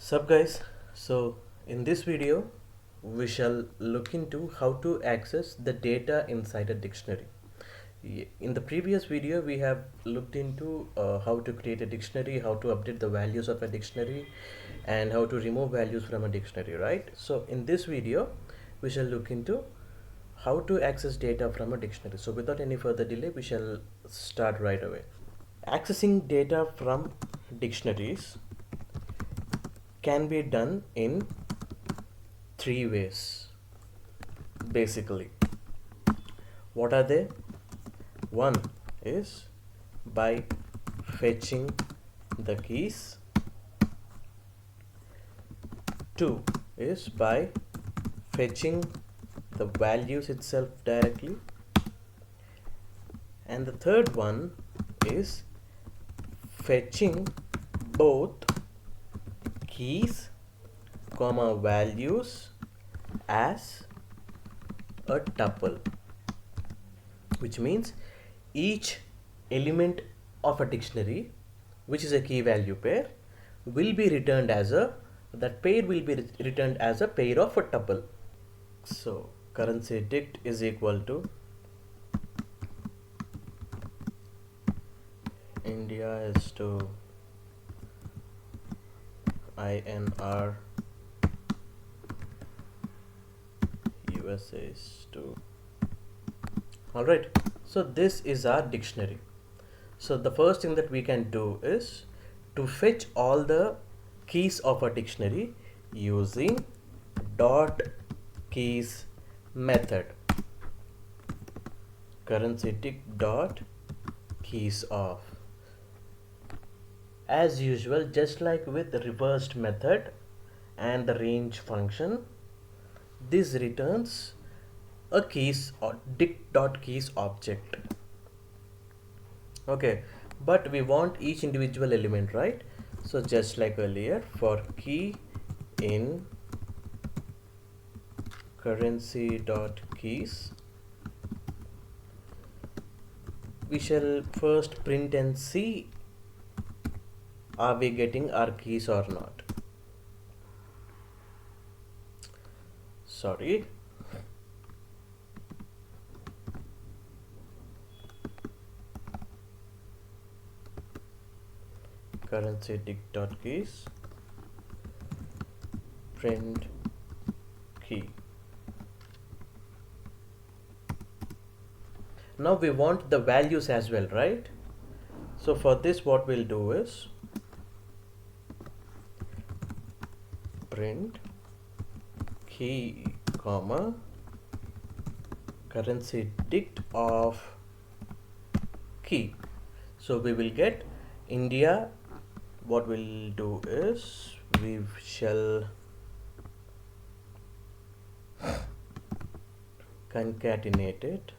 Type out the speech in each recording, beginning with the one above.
Sup guys, so in this video we shall look into how to access the data inside a dictionary. In the previous video we have looked into how to create a dictionary, how to update the values of a dictionary and how to remove values from a dictionary, right? So in this video we shall look into how to access data from a dictionary. So without any further delay we shall start right away. Accessing data from dictionaries can be done in three ways basically. What are they? One is by fetching the keys. Two is by fetching the values itself directly. And the third one is fetching both keys comma values as a tuple, which means each element of a dictionary, which is a key value pair, will be returned as that pair will be returned as a pair of a tuple. So currency dict is equal to India is to INR, USA is to. Alright, so this is our dictionary. So the first thing that we can do is to fetch all the keys of a dictionary using dot keys method. Currency dict dot keys of. As usual, just like with the reversed method and the range function, this returns a keys or dict.keys object. Okay, but we want each individual element, right? So just like earlier, for key in currency.keys, we shall first print and see are we getting our keys or not. Sorry. Currency dict.keys print key. Now we want the values as well, right? So for this what we'll do is print key comma currency dict of key. So we will get India. What we'll do is we shall concatenate it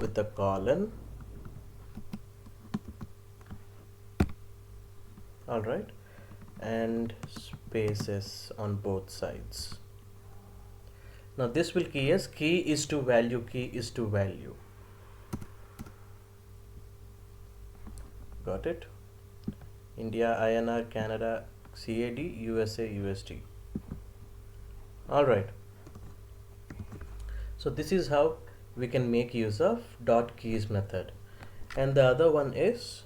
with a colon. All right, and spaces on both sides. Now this will key as key is to value, key is to value. Got it? India, INR, Canada, CAD, USA, USD. Alright. So this is how we can make use of dot keys method. And the other one is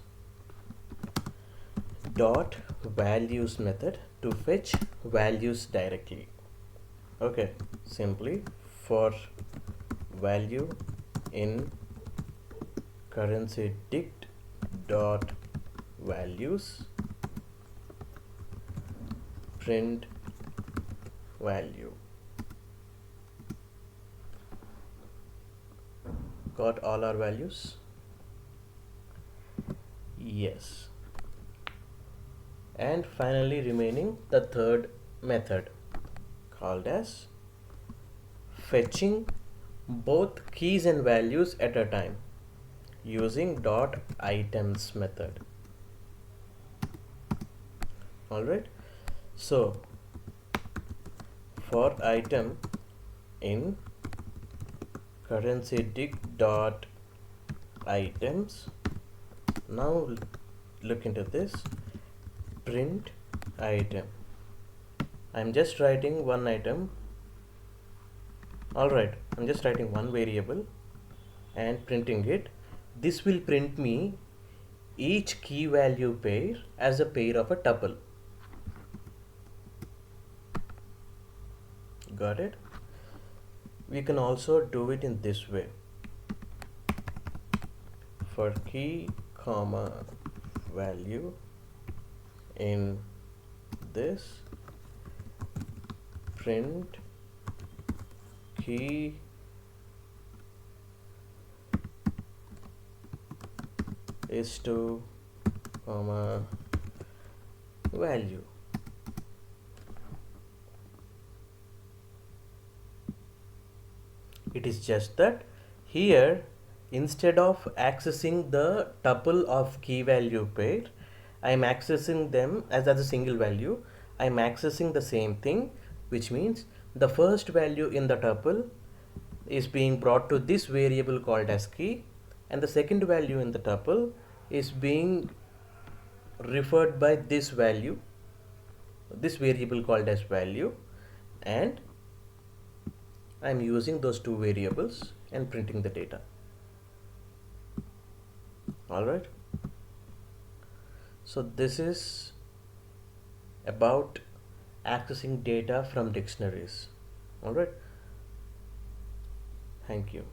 dot values method to fetch values directly. Okay, simply for value in currency dict dot values print value. Got all our values? Yes. And finally remaining the third method called as fetching both keys and values at a time using dot items method. Alright, so for item in currency dict dot items, now look into this, print item. I'm just writing one item. Alright, I'm just writing one variable and printing it. This will print me each key value pair as a pair of a tuple. Got it? We can also do it in this way. For key comma value in this, print key is to comma value. It is just that here, instead of accessing the tuple of key value pair, I am accessing them as a single value. I am accessing the same thing, which means the first value in the tuple is being brought to this variable called as key, and the second value in the tuple is being referred by this value, this variable called as value, and I'm using those two variables and printing the data. Alright, so this is about accessing data from dictionaries. Alright, thank you.